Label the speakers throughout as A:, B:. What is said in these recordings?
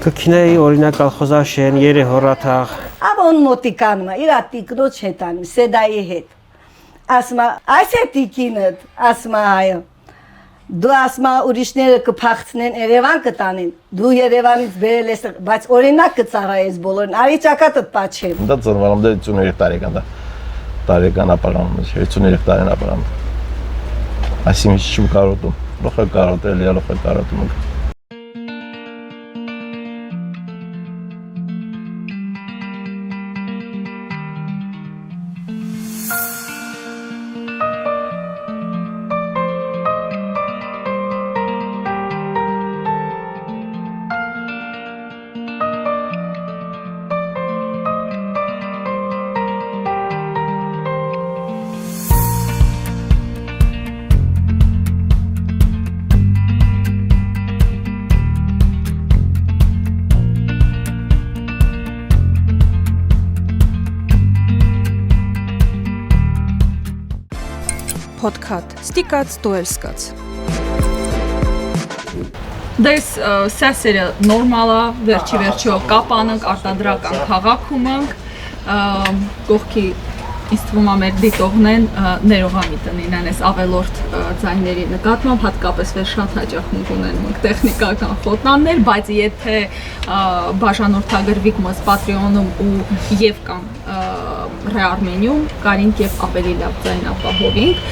A: Կքինեի օրինակ Ալխոզաշեն, Երեհորաթաղ։
B: Աբոն մոտիկանում է, իր տիկնոջ հետ անում, Սեդայի հետ։ Ասма, այս է տիկինդ, ասма հայը։ Դու ասма ուրիշները կփախցնեն Երևան կտանեն։ Դու Երևանից բերել ես, բայց օրինակ կծառայես բոլորին։ Արի ճակատդ պատչեմ։
C: Դա ծնվալım da 53 տարեկան դա։ Տարեկան ապարանում, 53 տարին ապարանում։ Այսինքն չեմ կարոտում։ Լոխը կարոտել, լոխը կարոտում։
D: Podcast ստիկած դուելսկած
E: Դες սասերը նորմալ է, վերջի կապանանք, արտադրական քաղաքում ենք, կողքի ինձ թվում է մեր դիտողներն ներողամիտ ունեն այս ավելորդ ձայների նկատմամբ, հատկապես որ շատ հաճախ ունեն տեխնիկական խոտնաններ, բայց եթե բաժանորդագրվիկ մս Patreon-ում ու եւ կամ Rearmenium, կարինք եւ ավելի լավ ձայն ապահովենք։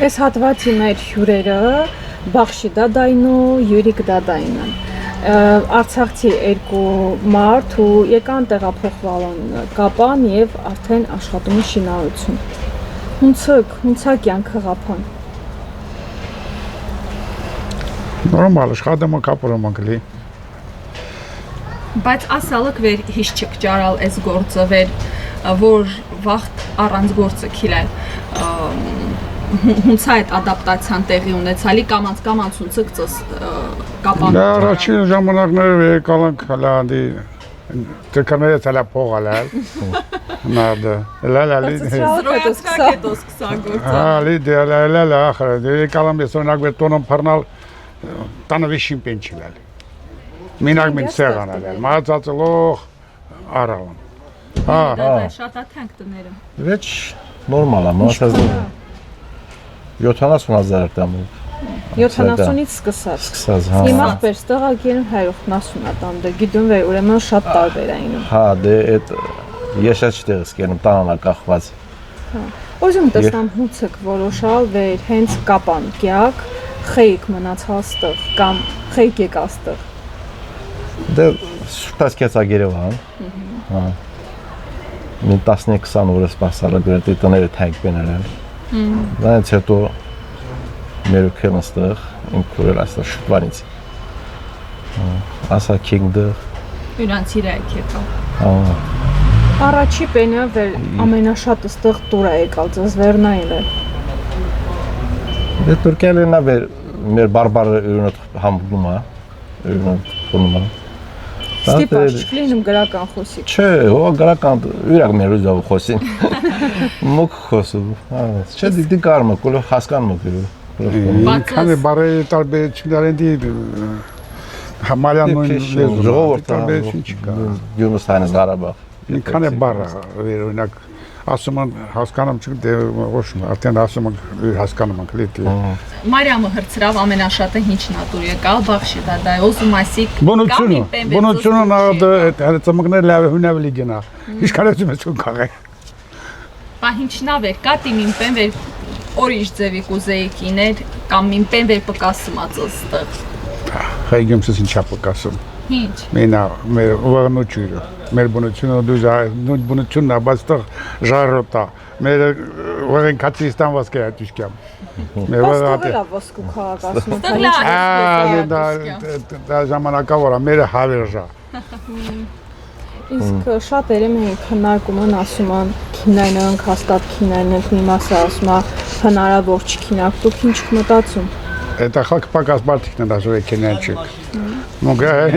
D: Այս հատվածի մեր հյուրերը Բախշի Դադայնու, Յուրիկ Դադայնն Արցախցի երկու մարդ ու եկան տեղափոխվալն կապան եւ արդեն աշխատում են շինարարություն։ Հունցա կյանքը գապան։
F: Նորմալ աշխատում կապորում անգլի։
E: Բայց ասալք վեր հիշ չկճարալ այս գործը վեր որ վաղտ առանց գործը քիլել հունցա այդ ադապտացիան տեղի ունեցալի կամանց հունցկծս կապան։
F: Դա առաջին ժամանակները եկալանք հալանդի դեկաները ցալա փողալալ։ Նարդը լալալի։ Ալի դելալա ախր եկալամեսոնակ բետոնոն փռնալ տանը վիշին պենչիլալ։ Մինակ մին սեղանալ մածածլող արալն։
E: Դա շատ աթանք տները։
C: Վեճ նորմալ է, մնացած 70,000 դրամ։
D: 70-ից սկսած։ Հիմա ստեղա գերում 170 տանդը, գիտում վեր ուրեմն շատ տարբեր էին։
C: Հա, դե այդ ես չտեղս կերնում տանանա կախված։
D: Ոզում տեսնամ հունցեք որոշալ վեր հենց կապան կյակ, խեյք մնացած ստեղ կամ խեյք եք աստեղ։
C: Դե շուտած կեցա Երևան։ Հա։ Մի 10-20 օրը սպասալը գրեթե տները թանկ բերել։ Դրանից հետո մեր ուքեն աստեղ ինքուրել աստեղ շուտվանից։ Ասա քինգդեղ։
E: Իրանց իրայք հետո։
C: Հա։
D: Առաջի պենյա վեր ամենաշատ ստեղ տուրա եկալ ձեզ վերնային է։
C: Դե Թուրքիան նա մեր բարբար ուրնոտ համգնում է, ուրնոտ խոնում է։
D: Ստիպաշ չլինում գրական խոսիկ։
C: Չէ, հո գրական ուրակ մեր ուզով խոսին։ Մոք խոսում։ Չէ, դի կարում է, կոլո հասկանում է։
F: Քանի բարերի տարբերություններ են դի համարյան նույն լեզու։
C: Ժողովուրդ
F: տարբերություն չկա։
C: Գյումրիստանից Ղարաբաղ։
F: Ինքան է բարը, օրինակ ասում են հասկանում չգիտե ոչ արդեն ասում են հասկանում են լիթ։
E: Մարիամը հրցրավ ամենաշատը ինչ նատուր եկալ Բախշի Դադայ ոզում ասիկ
F: Բոնությունը նարդը այդ ծմկներ լավ հունավ լիգնա։ Ինչ կարեցում ես ու քաղե։
E: Բա ինչ նավ է կատի մինպեն վեր օրիշ ձևի կուզեիքիներ կամ մինպեն վեր պկասումած ստեղ։
F: Հայգեմսս ինչա պկասում։
E: Ինչ։
F: Մենա մեր ուղղությունները մեր բնությունը դու բնությունն է բայց տեղ ժառոտա մեր ուղղեն կացիստան վասկե ատիշկամ մեր
D: Ոստովելա ոսկու քաղաք ասում
F: դա ժամանակավոր է մեր հավերժա
D: Իսկ շատ երեմ են քննարկում են ասում են քինային ենք հաստատ քինային ենք մի մասը ասում է հնարավոր չքինակ դուք ինչ մտածում
F: Это хак показ балтикна даже векенячик. Могла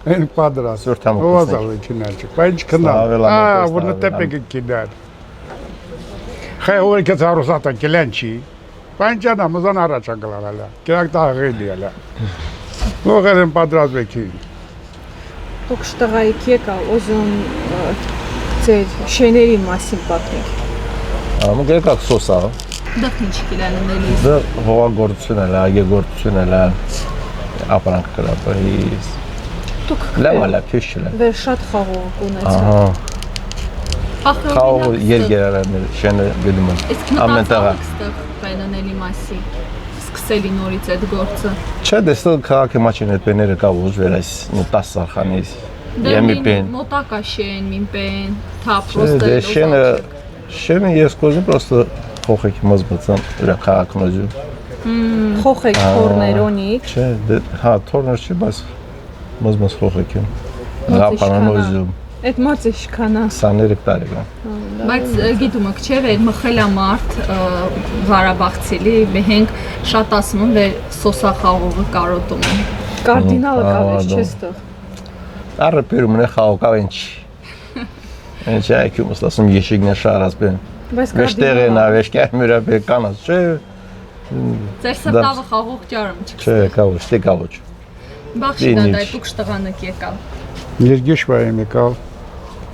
F: Эн падрас. Оза векенячик. Паич кна. Вот на тепе кидать. Хай овелька зарусата келянчи. Պանջանա մզան առաջ անգլարալա։ Կերակ տաղելի ալա։ Լողերն պատրաստվեցի։
D: Դուք շտղայիք եկալ, ոզում ձեր շեների մասին պատմեք։
C: Ամ գերկակ սոսա։
E: Դեռ ինչ կիլանելի։
C: Դա հողագործություն է, այգեգործություն է, ապրանք կրապահից։
D: Դուք
C: Լավալա փիշլը։
D: վեր շատ խաղող ունեցա։
C: Ահա։ Խաղ երգերարներ շենը գնում են։
E: Իսկ
C: Ամեն տեղը։
E: մտածող բայնանելի մասի սկսելի նորից այդ գործը։
C: Չէ, դեստը քաղաքի մաչին այդ բեները կա ուժվել այս 10 սարխանից։ Եմի բեն։
E: Մոտակա շեն, մին բեն, թա
C: Դե
E: պրոստը։
C: շենը ես կոզի պրոստը փոխեք մզբծան իր քաղաքն ուժու։
D: Խոխեք թորներոնիկ։
C: Չէ, հա, թորներ չի, բայց մզբծ փոխեք։ Գապանան ուժու։
D: Այդ մածը շքանա։
C: 23 տարի կա։
E: Բայց գիտում եք, չէ, վեր մխելամարդ Ղարաբաղցիլի մենք շատ ասում են վեր սոսախաղողը կարոտում են։
D: Կարդինալը կավես չես տեղ։
C: Առը պերումն է խաղոկավ ինչ։ Ինչ այքում ասում եշիգնա շարած բեն։
D: Բայց
C: Վեշտեղը նավեշ կամերա բեկանաց, չէ։
E: Ձեր սրտավը խաղող ջարում
C: Չէ, կավոչ, տե կավոչ։
E: Բախշիդա դայ դուք շտղանակ եկալ։
F: Երգեշվայ եկալ։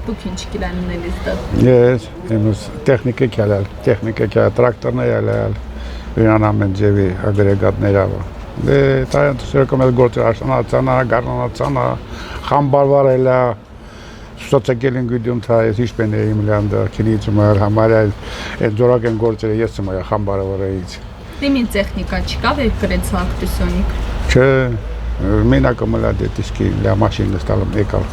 E: Դուք ինչ կիլանելիս դա։
F: Ես, եմս տեխնիկա կալալ, տրակտորներ ալալ, վրանամեն ձևի ագրեգատներ ալա։ Դե տայան սերկում էլ գործը աշնանացանա, գառնանացանա, խամբարվարելա, սոցիալին գույդում թա ես իշպեն է իմ լանդը, քինիցում էր համարյա այդ ձորակ են գործերը ես եմ այ խամբարվարայից։
E: Դիմին տեխնիկա չկա վեր գրեց ակտուսոնիկ։
F: Չէ, մենակը մլա դետիսկի լա մաշինը ստալում եկալ։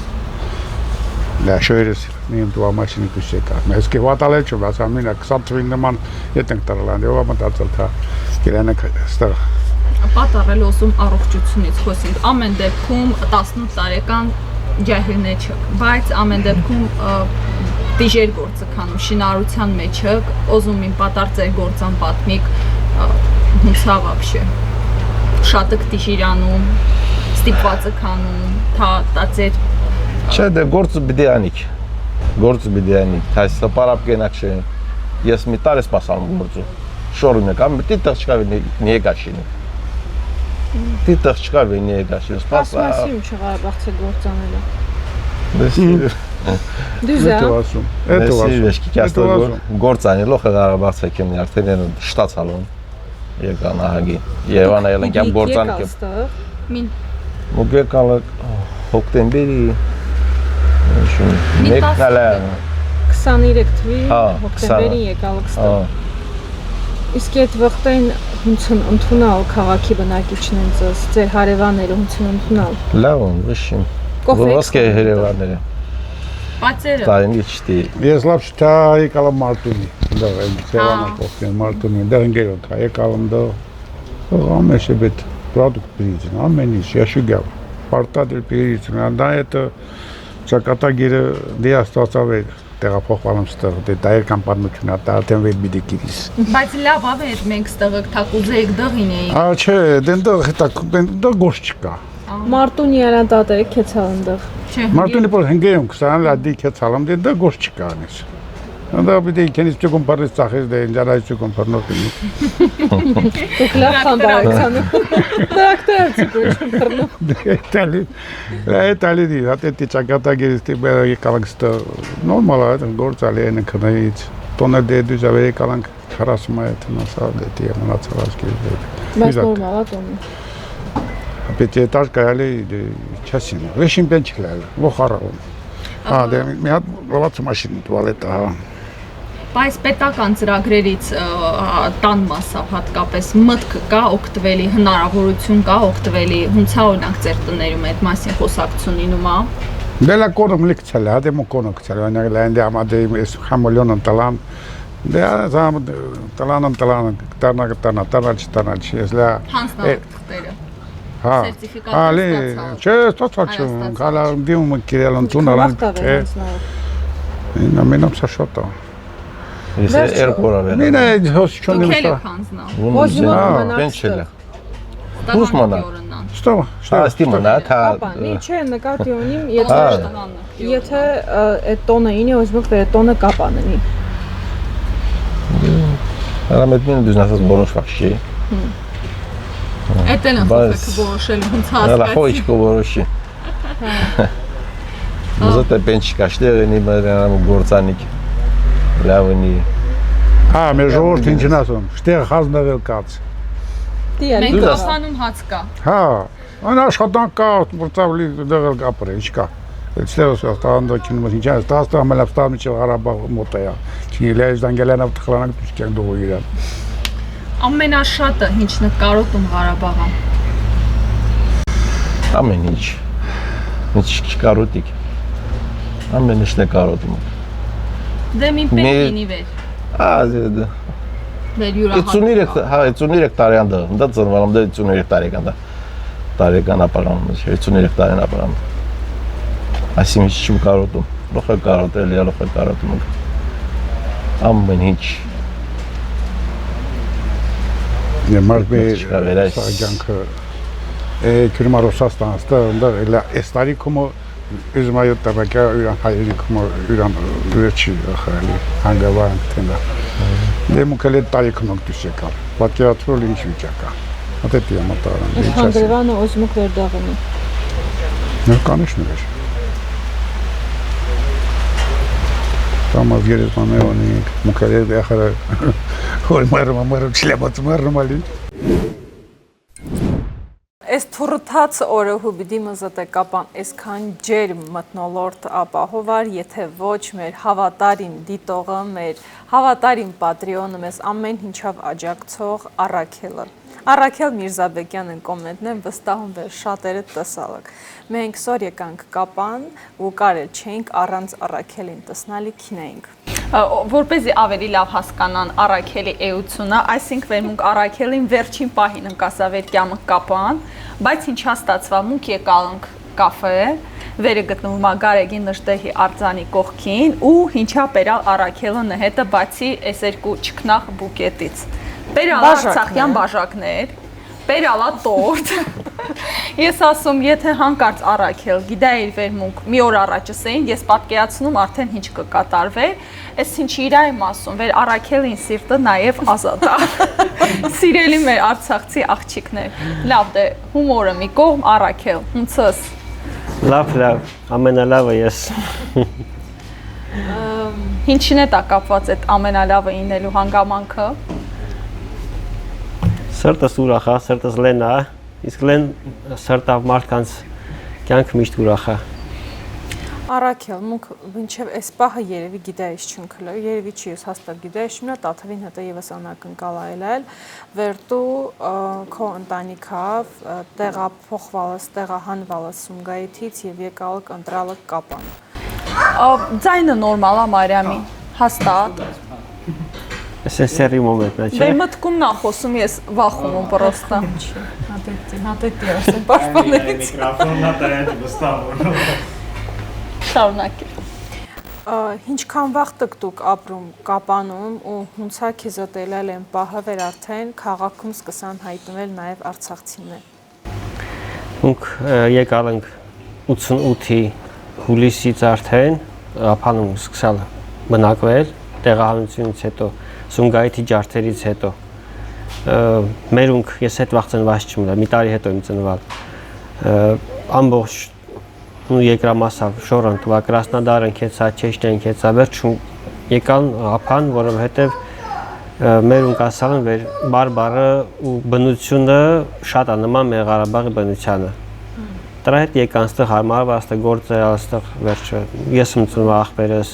F: Լա շոյրս նիմ տուա մաշինի կուս եկալ։ Մեզ կի վատալ է չու, բայց ամինա 20 թվին նման ետ ենք տարլան, եվա մտածել թա, կիրանեք ստեղ։
E: Պատառել ոսում առողջությունից խոսենք, ամեն դեպքում 18 տարեկան ջահիլներ չեք, բայց ամեն դեպքում դիժեր գործը քանում, շինարարության մեջ եք, ոզում ին պատարձեր գործան պատմիկ, հունցա վաբշե, շատ եք դիժիրանում, ստիպված եք անում, տածեր։
C: Չէ, դե գործը բիդի անիք, թայսը պարապ կենակ շեն, ես մի տար ես պասանում գործը, շորում եք, ամի տիտեղ չկավի նիեգաշինի։ Տիտեղ չկավի նիեգաշինի,
D: Ասմասի ու չղարաբաղցե գործանելը։
C: Դեսի
D: Դուզա։
C: վեշկի կյաստը գործ անելով Ղարաբաղցեք եմ արդեն են շտացալում եկան ահագի Երևան այլ ենք եմ գործան
E: Մին
C: Մուգ եկալ հոկտեմբերի մեկնալը
D: 23 թվի հոկտեմբերին եկալ կստը։ Իսկ այդ վղտեն հունցն ընդունալ քաղաքի բնակիչներն ձեզ, ձեր հարևանները հունցն ընդունալ։
C: Լավ, վշին։ Ոսկե հերևանները։
E: Պացերը։
C: Տարին իչտի։
F: Ես լավ շտա եկալ եմ Մարտունի, դեղ եմ Սևանա կողքին Մարտունի, դեղ ընկերոտ հա եկալ եմ դեղ։ Ամեն շեբետ պրոդուկտ պրիզին, ամեն ինչ, яшугավ։ Պարտադիր պրիզին, դա это ճակատագիրը դե աստվածավեր տեղափոխվալım ստեղ, դե դա երկան պատմություն է, դա արդեն վեր պիտի գիրիս։
E: Բայց լավ ավեր մենք ստեղ թակուզեիք դղին էիք։
F: Չէ, դեն գործ չկա։
D: Մարտունի արանդատը քեցալ ընդեղ։
F: Մարտունի պոր հնգեում 20 լադի քեցալım, դե դա գործ չկա անես։ Դա պիտի քենից չկոմ բարես ծախես դե ինջարայ չկոմ բռնոքին։
D: Դուք լավ խամբարացան։ Տրակտոր չկոչում բռնոք։
F: Այտալի դի, հատետի ճակատագիրից տիպերը եկալանք ստը նորմալ է, գործ ալի են քնայից։ Տոնը դե դու զավեր եկալանք 40 մայթ մասա դե մնացավ ասկի։
D: Բայց նորմալ է տոնը։
F: Պետք է տար կայալի չասին։ Վեշին բեն չլալ, ողարում։ Դե մի հատ լավացու մաշին տուալետ հա։
E: Բայց պետական ծրագրերից տան մասով հատկապես մտք կա օգտվելի, հնարավորություն կա օգտվելի, հունցա օրինակ ձեր տներում այդ մասին խոսակցություն լինում է։
F: Դե լա կորում լիքցել, հա դե մոկոնը կցել, անյակ լայնդի ամադե ես խամոլյոնն տալան, դե զամ տալան, չտանալ, ես լա։
E: Հանձնարարք թղթերը։
F: Հա, ալի, չէ, ստացալ չում, կալա դիմում կիրել ընտուն արան, չէ, մենամ սա շոտ է։
C: Ես երկորա վեր։
F: Մինա հոս չոն
E: Դուք
F: նմստա։
E: եք հանձնալ։
C: Բեն չելը։ Ուս մանա։
F: Ստով,
C: Աստի մանա, թա։
D: Պապանի, չէ, նկատի ունիմ, եթե այդ տոնը ինի, ոզմուկ վեր տոնը կապաննի։
C: Հրամետին դուզ ասած որոշ վախշի։
E: Էդ են խոսքը որոշելու ոնց
C: Հələ
E: հասկացի։
C: խոյ կորոշի։ Մոզոտ է պենչկաշտեր ինի մերամ գործանիկ։ Լավնի։
F: Հա, մեր ժողովուրդը ինչն ասում, շտեղ հազնվել կաց։
E: Մենք կապանում հաց կա։
F: Հա, այն աշխատանք կա, որտավլի դեղել կապրե, ինչ կա։ Այստեղ ստանդոքին մոտ ինչ է, ստաստը ամենապստան միջև Ղարաբաղ մոտ է։ Չի լեզ դանգելանավ տխլանանք դուք դու իրան։
E: Ամենաշատը ինչ նկարոտում Ղարաբաղը։
C: Ամեն ինչ։ Ինչ կարոտիկ։ Ամեն ինչ նկարոտում։
E: Դե մի պետք ինի վեր։
C: Ա
E: Դեր յուրահատուկ։
C: 53 տարեկան դա, դա ծնվալım da 53 տարեկան դա։ Տարեկան ապարանում, 53 տարեկան ապարանում։ Այսինքն ինչ կարոտում, լոխը կարոտել, լոխը կարոտում։ Ամեն ինչ։
F: Մարդ սաղյանքը քրմա Ռուսաստան ստա դա էստարի կոմո Üzmayı tabaka üran hayri kumu üran üretçi xali hangavang tenda. Demokale tarikhnok düşekal. Պատկերացրել ինչ վիճակա։ Հատետի ամատարան։
D: Հանգրվանը օզմուկ վերդաղնի։
F: Конечно, конечно. Там գերեզմանեոնի մուկալեր դախարը հոր մարմարը չլաբացմարմալի։
D: Այս թուրթած օրը հուբիդի մզատ է կապան այսքան ջերմ մտնոլորտ ապահովար, եթե ոչ մեր հավատարիմ դիտողը, մեր հավատարիմ պատրիոնը, մեզ ամեն ինչով աջակցող Առաքելը։ Առաքել Միրզաբեկյանն կոմենտն վստահում վեր շատերը տեսալակ։ Մենք սոր եկանք կապան ու կարել չենք առանց Առաքելին տեսնալի քինեինք։
E: Որպեսզի ավելի լավ հասկանան Առաքելի էությունը, այսինքն վերմունք Առաքելին վերջին պահին ընկասավեր կյամը կապան, բայց ինչա ստացվա մունք եկալանք կաֆե, վերը գտնվում Գարեգին Նժդեհի արձանի կողքին ու ինչա բերալ Առաքելը նհետը բացի այս երկու չքնախ բուկետից։ Բերալ արցախյան բաժակներ, բերալա տորտ։ Ես ասում, եթե հանկարծ Առաքել գիտայր վերմունք մի օր առաջս էին, ես պատկերացնում արդեն ինչ կկատարվեր, այս ինչ իրա եմ ասում, վեր Առաքելին սիրտը նաև ազատ է։ Սիրելի մեր արցախցի աղջիկներ։ Լավ դե հումորը մի կողմ Առաքել, ոնցս։
A: Լավ, ամենալավը ես։
E: Ինչին է դա կապված այդ ամենալավը ինելու հանգամանքը։
A: Սրտս ուրախ է, սրտս լեն է, իսկ լեն սրտավ մարդկանց կյանք միշտ ուրախ է։
D: Առաքել, մունք մինչև այս պահը երևի գիտայից չունքլը, երևի չի ես հաստատ գիտայից չունա, տաթվին հետը եվս անակնկալ այլել, վերտու քո ընտանիքավ տեղափոխվալս, տեղահանվալս Սումգայիթից և եկալք ընտրալը կապան։
E: Ձայնը նորմալ է Մարիամի, հաստատ։
A: Այս է սերի մոմենտն է, չէ։
E: Դե մտքում նա խոսում ես վախում եմ պրոստա։
D: Հատետի ասեմ պաշտպանելից։
G: Միկրոֆոնն ատայաճ վստահում։
E: Շարունակիր։
D: Ինչքան վաղ դուք ապրում կապանում ու հունցա քեզոտելել են պահը վեր արդեն քաղաքում սկսան հայտնվել նաև արցախցիներ։
A: Մենք եկալ ենք 88-ի հուլիսից արդեն ափանում սկսալ բնակվել տեղահանությունից հետո Սումգայիթի ջարդերից հետո մերունք ես հետ վաղ ծնված չեմ, մի տարի հետո եմ ծնվել ամբողջ եկրամասավ շորան տվա Կրասնոդարն քեցա Չեչնիան քեցա վերջում եկան ափան որովհետև մերունք ասալ են վեր բարբարը ու բնությունը շատ է նման մեր Ղարաբաղի բնությանը դրա հետ եկան ստեղ հարմարව աստեղ գործել աստեղ վերջը ես եմ ծնվել ախպերս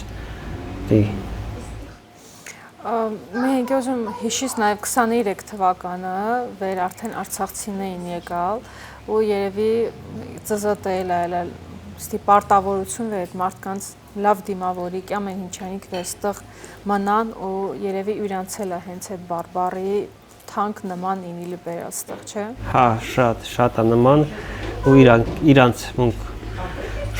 D: Մենք ուզում հիշից նաև 23 թվականը վեր արդեն արցախցիներին եկալ ու երևի ծզոտել այլել ստի պարտավորություն վեր մարդկանց լավ դիմավորիկ ամեն ինչանիք վեր ստեղ մնան ու երևի յուրացել է հենց այդ բարբարի թանկ նման ինիլի բերալ ստեղ, չէ։
A: Հա, շատ է նման ու իրանց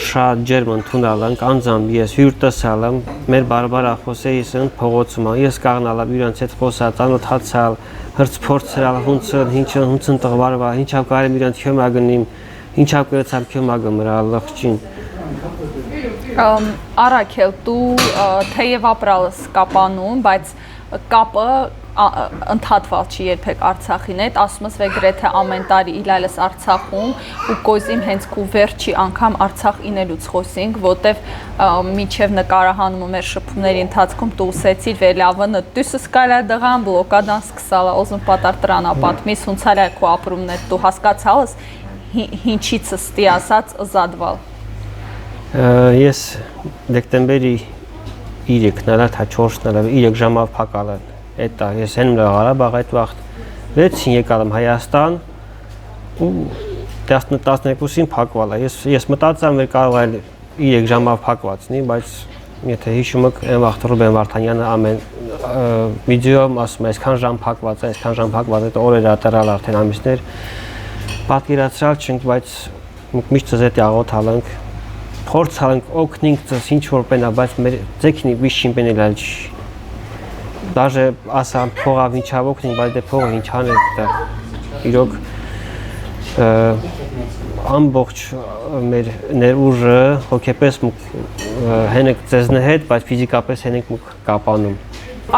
A: շատ ջերմ ընդունել ենք, անձամբ ես հյուր տեսալ եմ, մեր բարբարա խոսեիս են փողոցում, ես կաղնալ եմ իրանց հետ խոսալ, ծանոթացալ, հրցփորձել, հունցն տղվարվա, ինչավ կարեմ իրանց քյոմա գնիմ, ինչավ կրեցամ քյոմա գմրա լղջին։
E: Առաքել, դու թեև ապրալս կապանում, բայց կապը ընդհատված չի երբեք Արցախին հետ, ասում ես վեր գրեթե ամեն տարի իլայլս Արցախում ու կոզիմ հենց քու վերջի անգամ Արցախ ինելուց խոսինք, որտեվ միջև նկարահանումը մեր շփումների ընթացքում դու ուսեցիր վերլավը դուսս կարա դղան բլոկադան սկսալա ոզում պատար տրանապատմիս հունցալա քու ապրումն է դու հասկացալս հինչից ստի ասած զադվալ
A: Ես դեկտեմբերի 3-ն նրա թա 4-ն նրա 3 ժամով փակալը Էտա ես հենում եմ Ղարաբաղ այդ վաղտ վեցին եկալ եմ Հայաստան ու 12-ին փակվալա ես մտածում եմ կարող է 3 ժամով փակվածնի բայց եթե հիշում եք այն վաղտ Ռուբեն Վարդանյանը ամեն վիդեոում ասում է այսքան ժամ փակված է այսքան ժամ փակված է օրեր ատերալ արդեն ամիսներ պատկերացրալ չենք բայց միշտ զետ աղոթալ ենք փորձալ ենք օգնենք ցած ինչ որ բենա բայց մեր ձեքնի վիշին բենել չի Даже ասա փողավ ինչավ օգնին, բայց դե փողը ինչ անել դա։ Իրոք ամբողջ մեր ներուժը հոգեպես հենեք ձեզնի հետ, բայց ֆիզիկապես հենեք կապանում։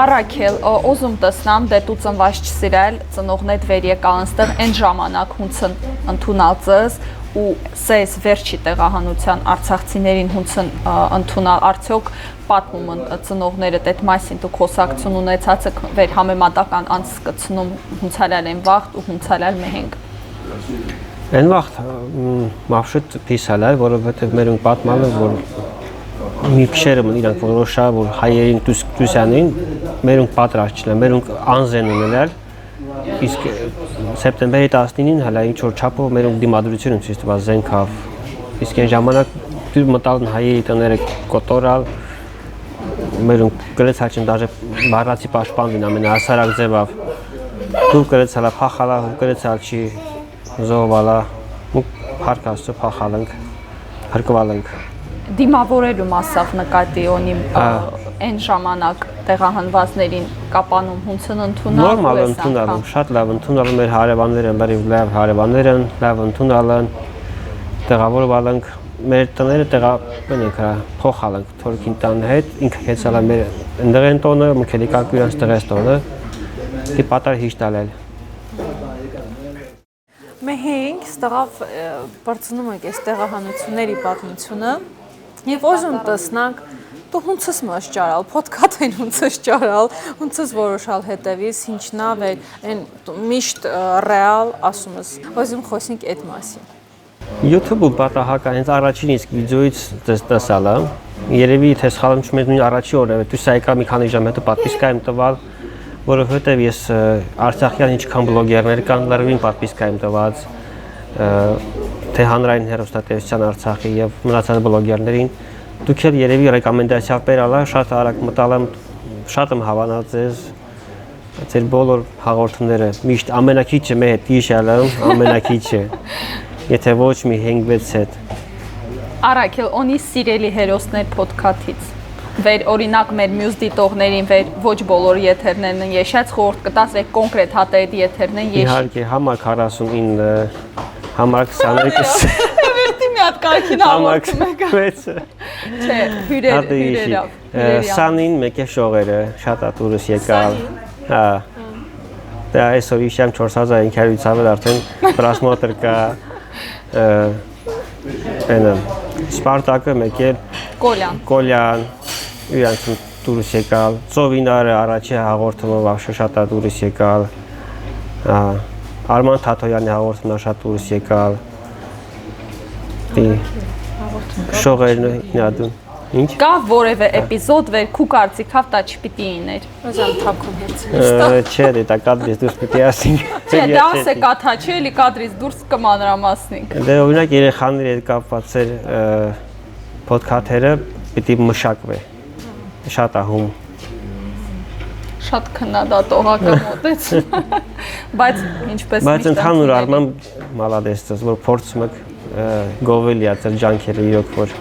E: Արաքել, ուզում տեսնամ դե դու ծնված չսիրել, ծնողնեդ վեր եկան այնտեղ այն ժամանակ հունցն ընդունածս ու սես վերջի տեղահանության արցախցիներին հունցն ընդունալ արդյոք պատմում ծնողները այդ մասին դու խոսակցություն ունեցածը վեր համեմատական անց սկցնում հունցալալ են վաղտ ու հունցալալ մեհենք
A: Այն վաղտ մավշուտ պիսալար, որովհետև մերուն պատմալը, որ մի քշերը ման իրանք որոշա, որ հայերին դուսյանին մերուն պատրաստ չնա, մերուն անզեն ունել իսկ սեպտեմբերի 19-ին հələ ինչ որ չափով մերուն դիմադրություն ցույց տված զենքով իսկ այն ժամանակ դու մտալ հայերի տները կոտորալ մերուն գրեցալ չեն դաժե բառացի պաշտպանվին ամենահասարակ ձևով դու գրեցալա փախալա գրեցալ չի զոհվալա ու փարկաստու փախալանք հրկվալանք
E: դիմավորելու մասով նկատի ունի այն ժամանակ տեղահանվածներին կապանում հունցն ընդունալ
A: նորմալ ընդունալը շատ լավ ընդունալը մեր հարևանները լավ հարևաններ են լավ ընդունալն տեղավորվալանք մեր տները տեղաբնենք փոխալանք թորքին տան հետ ինքը հեծալա մեր ընդդեղեն տոնը մքելիկակու իրանց տեղես տոնը դի պատար հիշտալել
D: Մենք ստաղավ բարձնում ենք այս տեղահանությունների պատմությունը եւ ոզում տեսնանք դու հունցս մաս ճարալ, փոդքաթ են հունցս ճարալ, հունցս որոշալ հետևից, ինչնավ է այն միշտ ռեալ ասում ես, ոզում խոսենք այդ մասին։
A: YouTube-ում պատահական հենց առաջին իսկ վիդեոից տեսալ եմ, երևի թե սխալեմ չեմ նույն առաջի օրը, դու սա եկա մի քանի ժամ հետո պատվիսկա եմ տվել, որովհետև ես արցախյան ինչքան բլոգերներ կան, լրիվ պատվիսկա եմ տված, թե հանրային հեռուստատեսության Արցախի եւ մնացած բլոգերներին Դուք էլ երևի ռեկոմենդացիա բերալա, շատ արագ մտալ եմ, շատ եմ հավանած ձեզ, ձեր բոլոր հաղորդումները, միշտ ամենակիչը մեր հետ հիշալ եմ, ամենակիչը, եթե ոչ մի 5-6 հետ։
E: Արաքել, ունի սիրելի հերոսներ փոդքաթից։ Վեր օրինակ մեր մյուս դիտողներին վեր ոչ բոլոր եթերներն են եշած, խորհուրդ կտաս վեր կոնկրետ հատետ եթերն են եշի։
A: Իհարկե, համար 49, համար 22
E: մի հատ կարգին հաղորդում եք։ Չէ, հյուրերավ։
A: Սանին մեկ է շողերը, շատ ատուրս եկալ։ Հա։ Դա այսօր իշամ 4500-ից ավել արդեն պրասմոտր կա։ Այնը Սպարտակը մեկ է Կոլյան, իրանց դուրս եկալ։ Ծովինարը առաջի հաղորդումով շատ դուրս եկալ։ Արման Թաթոյանի հաղորդումն շատ դուրս եկալ։ Շողերն ինադուն։ Ինչ։
E: Կա որևէ էպիզոդ, վեր քու կարծիքով դա չպիտի իներ։
D: Ոզան թափքում հերցին։
A: Չէ, դա կադրից դուրս պիտի ասենք։
E: Չէ, դա ասե կաթա չէ, էլի կադրից դուրս կմանրամասնենք։
A: Դե օրինակ երեխաների հետ կապված էր փոդքաթերը պիտի մշակվի։ Շատ ահում։
E: Շատ քննադատողական մոտեցում։ Բայց ինչպես
A: Բայց ընդհանուր առմամբ մալադես ես, որ փորձում եք գովելի ացել ջանքերը իրոք որ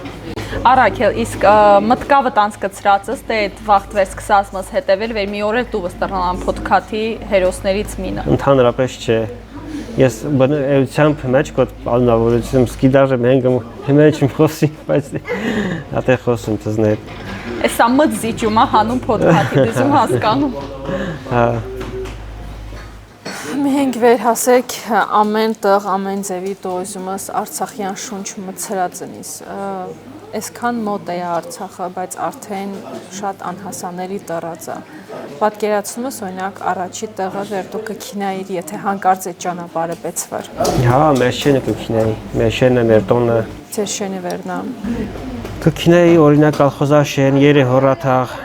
E: Արաքել, իսկ մտկավդ անցկացրածս դե այդ վաղտվեր սկսածմս հետևել վեր մի օր էլ դու վստահանամ փոդքաթի հերոսներից մինը։
A: Ընդհանրապես չէ։ Ես բնությամբ մեջ կոտ աննավորություն սկիդարը մենք հիմա չեմ խոսի, բայց հատե խոսում տզներ։
E: Էսա մտ զիջումա հանուն փոդքաթի դզում հասկանում։
A: Հա։
D: Մենք վերհասեք ամեն տեղ, ամեն ձևի տոզումս Արցախյան շունչ մցրածնից։ Այսքան մոտ է Արցախը, բայց արդեն շատ անհասանելի տարած է։ Պատկերացնում ես օրինակ առաջի տեղը վեր դու կքինայիր, եթե հանկարծ այդ ճանապարհը բեցվար։
A: Հա, մեր շենը կքինայի, մեր շենը, մեր տոնը։
D: Ձեր շենը վերնա։
A: Կքինայի օրինակ Ալխոզաշեն, Երեհորաթաղ,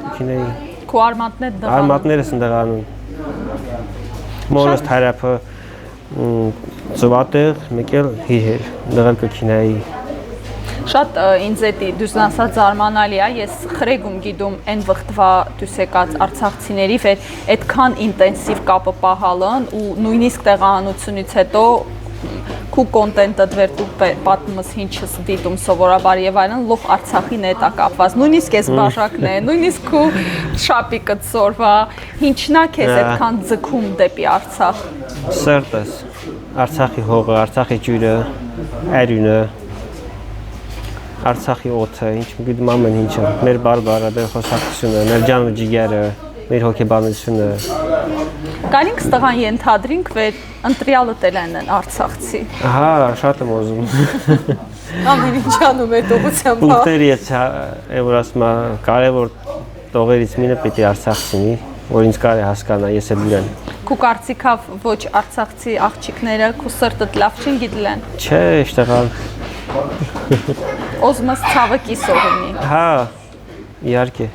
A: կքինայի։
E: Քո արմատն է դղանում։
A: Արմատներս են դղանում։ Մորս թարապը ծովատեղ, մեկ էլ հիհել, դղել կքինայի։
E: Շատ ինձ էդի դուսն ասած զարմանալի է, ես խրեգում գիտում այն վխտվա դուս եկած արցախցիների վեր այդքան ինտենսիվ կապը պահալն ու նույնիսկ տեղահանությունից հետո քու կոնտենտը դվեր դու պատմս ինչս դիտում սովորաբար եւ այլն լող Արցախին հետ է կապված նույնիսկ այս բաժակն է նույնիսկ քու շապիկը ծորվա ինչնա քեզ այդքան ձգում դեպի Արցախ
A: Սերտս Արցախի հողը, Արցախի ջուրը, արյունը Արցախի օդը, ինչ գիտեմ ամեն ինչը, մեր բարբառը, մեր խոսակցությունը, մեր ջանը ջիգերը, մեր հոգեբանությունը։
E: Կարինք ստղան ենթադրինք վեր ընտրյալը տելեն են արցախցի։
A: Հա, շատ եմ ուզում։
D: Ամեն ինչ անում է տողությամբ։
A: Ուտերի որ ասում կարևոր տողերից մինը պիտի արցախցինի, որ ինձ կարի հասկանա, ես էլ իրեն։
E: Քու կարծիքով ոչ արցախցի աղջիկները քու սրտդ լավ չեն գիտլեն։
A: Չէ, իշտեղան։
E: Ոզմս ցավը կիսողնի։
A: Հա, իհարկե։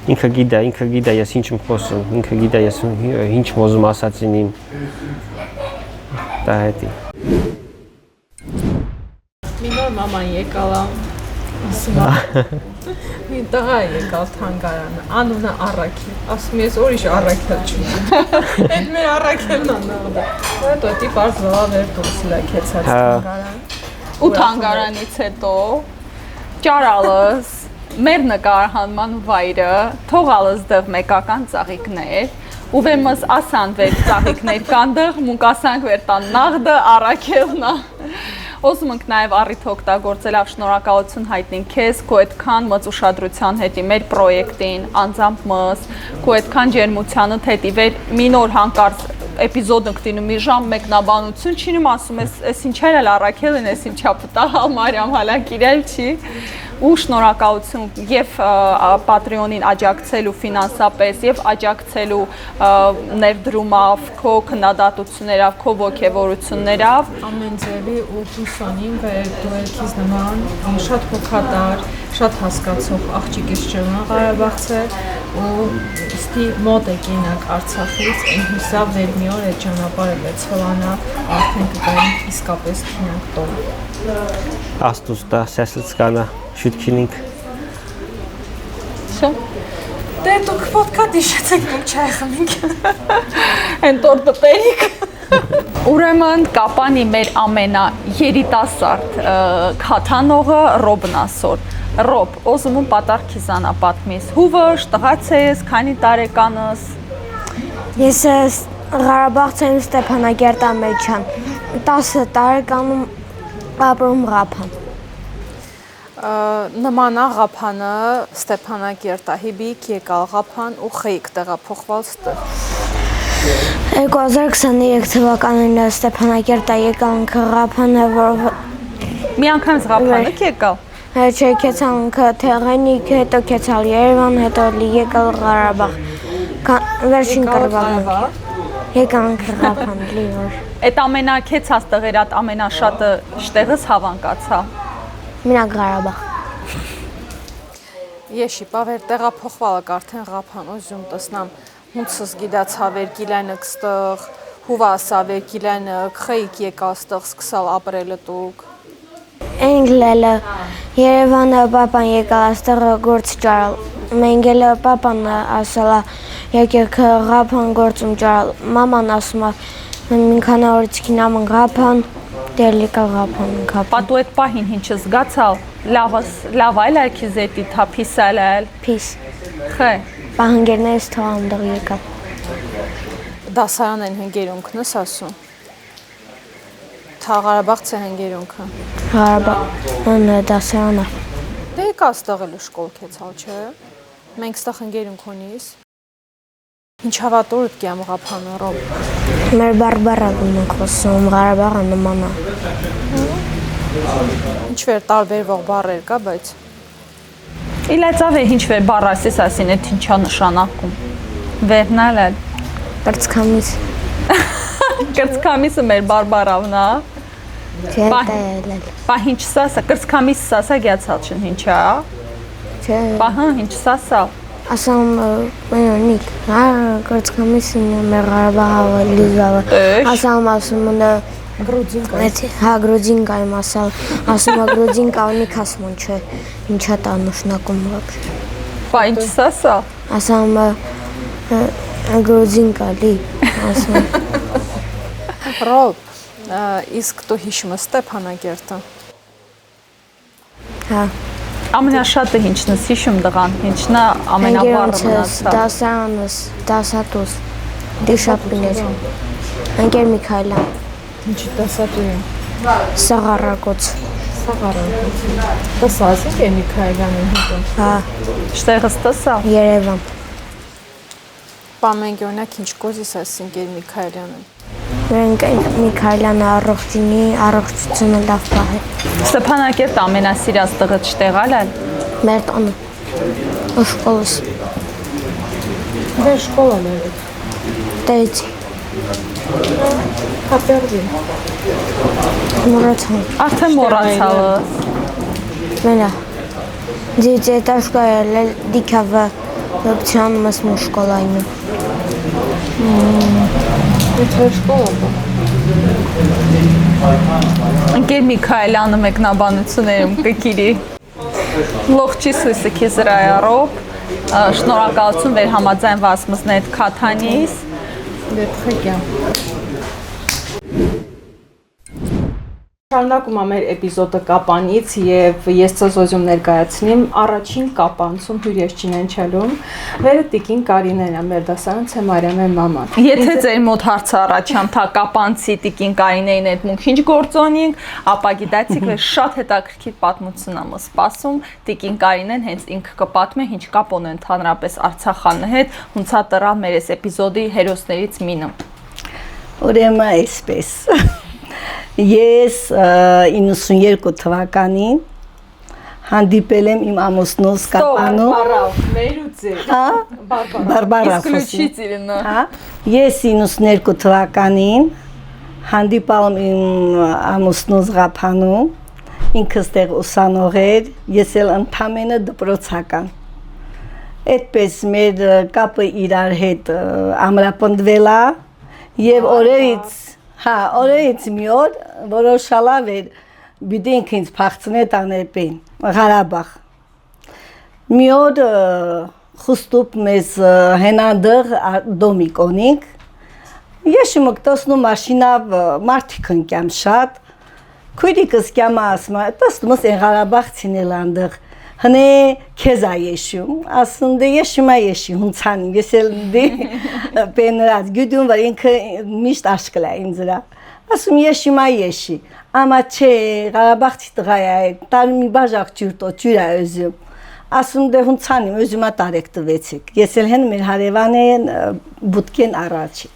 A: Ինքը գիտա ես ինչ եմ խոսում, ինքը գիտա ես ինչ ոզում ասացին իմ։ Դա հետի։
D: Մի նոր մաման եկալ ասում է։ Մի տղա եկալ թանգարանը, անունը Առաքել։ Ասում ես ուրիշ Առաքել չունի։ Այդ մեր Առաքելն է նաղդը։ Հետո դի բարձրացա վեր դուրս լակեցած թանգարան։
E: Ու թանգարանից հետո ճարալս մեր նկարահանման վայրը թողալս դեղ մեկական ծաղիկներ ու վեմս ասան վեր ծաղիկներ կանդեղ մունք ասանք վեր տան նաղդը Առաքելն է Ոզում ենք նաև առիթ օգտագործելով շնորհակալություն հայտնենք քեզ, քո այդքան մծ ուշադրության հետի մեր պրոյեկտին, անձամբ մս, քո այդքան ջերմությանդ հետի վեր մի նոր հանկարծ էպիզոդ ընկտինում մի ժամ մեկնաբանություն չինում ասում ես ինչեր էլ Առաքելն ես ինչա պտա Մարիամ հալա կիրել չի ու շնորհակալություն եւ Patreon-ին աջակցելու ֆինանսապես եւ աջակցելու ներդրումով, քո քննադատություններով, քո ոգևորություններով
D: ամեն ձևի ու Սոնին վեր դու ելքից նման շատ հոգատար, շատ հասկացող աղջիկ ես Ղարաբաղցը ու ստի մոտ է կինակ Արցախից այն հուսավ վեր մի օր այդ ճանապարհը բեցվանա արդեն կգային իսկապես կինակ տոն
A: Աստուստա սեսլցկանա շուտքինինք
E: Շո
D: Դե դուք ոդկա դիշեցեք մենք չայ խմենք
E: Են տորտը տերիկ Ուրեմն կապանի մեր ամենաերիտասարդ քաթանողը Ռոբն ասոր Ռոբ, ոզում պատառքի զանա պատմիս Հուվը շտղաց ես, քանի տարեկանս
H: Ես Ղարաբաղց եմ Ստեփանագերտ Ամեջան 10 տարեկանում ապրում Ղափան
D: Նման Ղափանը Ստեփանագերտա հիբիկ եկալ Ղափան ու խեյք տեղափոխվել ստեղ
H: 2023 թվականին Ստեփանագերտա եկանք Ղափանը, որ
E: Մի անգամ Ղափանը եկալ
H: Չէ, կեցանք Թեղենիկ, հետո կեցալ Երևան, հետո եկալ Ղարաբաղ Վերջին կրվաղանք Եկանք Ղափան լիվոր
E: Այդ ամենակեցած տղերատ ամենաշատը շտեղս հավանկացա
H: Մինակ Ղարաբաղ
D: Եշի, պավեր տեղափոխվալը արդեն Ղափան ուզում տեսնամ Հունցս գիդացա վեր գիլայնը կստեղ, հուվասա վեր գիլայնը խեյք եկալ ստեղ սկսալ ապրելը տուկ
H: Ենք լելը Երևանը պապան եկալ աստեղ գործ ճարալ Մենք էլ պապան ասալա եկեք Ղափան գործում ճարալ Մաման ասում մինքան օրից կինամն Ղափան դել եկալ Ղափան
E: Պատու այդ պահին ինչը զգացալ լավ այլ այքիզ էտի թա փիսալ այլ
H: Փիս
E: Խե
H: Պահանգերներից թողամ դղ եկալ
D: Դասարան են հնգերունքն ես ասում Թա Ղարաբաղց է հնգերունքը
H: Ղարաբաղ դասարանը
D: Դե եկա ստեղելու շկոլ կեցալ չէ Մենք ստեղ հնգերունք ունիս Ինչ հավատորդ կյամ Ղափանը Ռոբ։
H: Մեր բարբարագում ենք խոսում, Ղարաբաղը նման է։
D: Ինչ վեր տարբերվող բառեր կա, բայց
E: Իլացավ է ինչ վեր բառասես ասին է ինչա նշանակում։ Վերնալ է։
H: Կրծքամիս։
E: Կրծքամիսը մեր բարբարավն է։
H: Չէ, դա
E: Պա ինչ սասա, կրծքամիս սասա գյացալ չն ինչա։
H: չէ։
E: Պա հա ինչ սասա։
H: Ասում մենոնիկ, հա կրծքամիսը մեր Ղարաբաղը լիզավը։ Ասում նա Գրուզինկա։ Հա գրուզինկա եմ ասում գրուզինկա ունի կասմոն չէ, ինչա դա նշանակում вообще։
E: Պա ինչ սասա։
H: Ասում գրուզինկա լի, ասում։
D: Ռոբ, իսկ դու հիշում ես Ստեփանագերտը։
H: Հա։
E: Ամենաշատը ինչն ես հիշում դղան, ինչն է ամենավառը մնացա։
H: Դասարանս, դասատուս, դիշապիներ, ընկեր Միքայլյան։
D: Ինչի դասատու եմ։
H: Սաղարակոց։
D: Դասած է Միքայելյանին հետո։
H: Հա,
E: Շտեղս տսա։
H: Երևան։
D: Պամենք օրինակ ինչ կոզիս ասին Գեր Միքայելյանին։
H: Մենք Միքայելյանը առողջությունը լավ պահ է։
E: Ստեփանակերտ ամենասիրած տղը չտեղալ է։
H: Մեր տանը։ Շկոլս։
D: Դե շկոլան է։
H: Տեցի։
D: Հապերդի։
H: Մոռացա։
E: Արդեն մոռացալը։
H: Մենա։ Դիտետաշկա է դիքավը լոկցիան մասն շկոլային։
D: Դե շկոլա։
E: Ընկեր Միքայելյանը մեկնաբանություններում կգիրի։ Լողջի սույսը քեզ ռայարով, շնորհակալություն վեր համաձայնված մզնետ Քաթանիս։
D: Դե թխեկյա։ Շարունակում է մեր էպիզոդը կապանից եւ ես ցոզոզում ներկայացնիմ առաջին կապանցում հյուրես չնենչելում վերը տիկին Կարինեն է մեր դասարան Ցեմարյանը մաման։
E: Եթե ձեր մոտ հարցը առաջան թա կապանցի տիկին Կարինեին հետ մունք ինչ գործոնինք, ապա գիտացիք որ շատ հետաքրքիր պատմություն ամ սպասում տիկին Կարինեն հենց ինքը կպատմի ինչ կապ ունեն ընդհանրապես Արցախանը հետ, հունցա տռա մեր այս էպիզոդի հերոսներից մինը։
B: Ուրեմն այսպես Ես 92 թվականին հանդիպել եմ իմ ամուսնուս Կապանում։ Հա, Բարբարա խոսում։ Հա, ես 92 թվականին հանդիպալ եմ իմ ամուսնուս Ղափանում, ինքը ստեղ ուսանող էր, ես էլ ընդամենը դպրոցական։ Այդպես մեր կապը իրար հետ ամրապնդվել է եւ օրերից մի օր որոշալավ էր բիդենք ինձ փախցնե տաներպեն Ղարաբաղ։ Մի օր խուստուպ մեզ հենանդղ դոմիկոնիկ ես մկտոսնու մաշինավ մարդիկ ընկյամ շատ քույրիկս կյամա ասմա տստմս են Ղարաբաղցին էլ անդղ հնե քեզ այեշում ասում դե եշումա եշի հունցանին ես էլ դե պեներած գյուդում վար ինքը միշտ աշկլա ինձրա ասում եշումա եշի ամա չէ Ղարաբաղցի տղայ է տար մի բաժակ ջուրտո ջուրա özüm ասում դե հունցանին özümա տարեք տվեցիք ես էլ հեն մեր հարևան են բուտկեն առաջի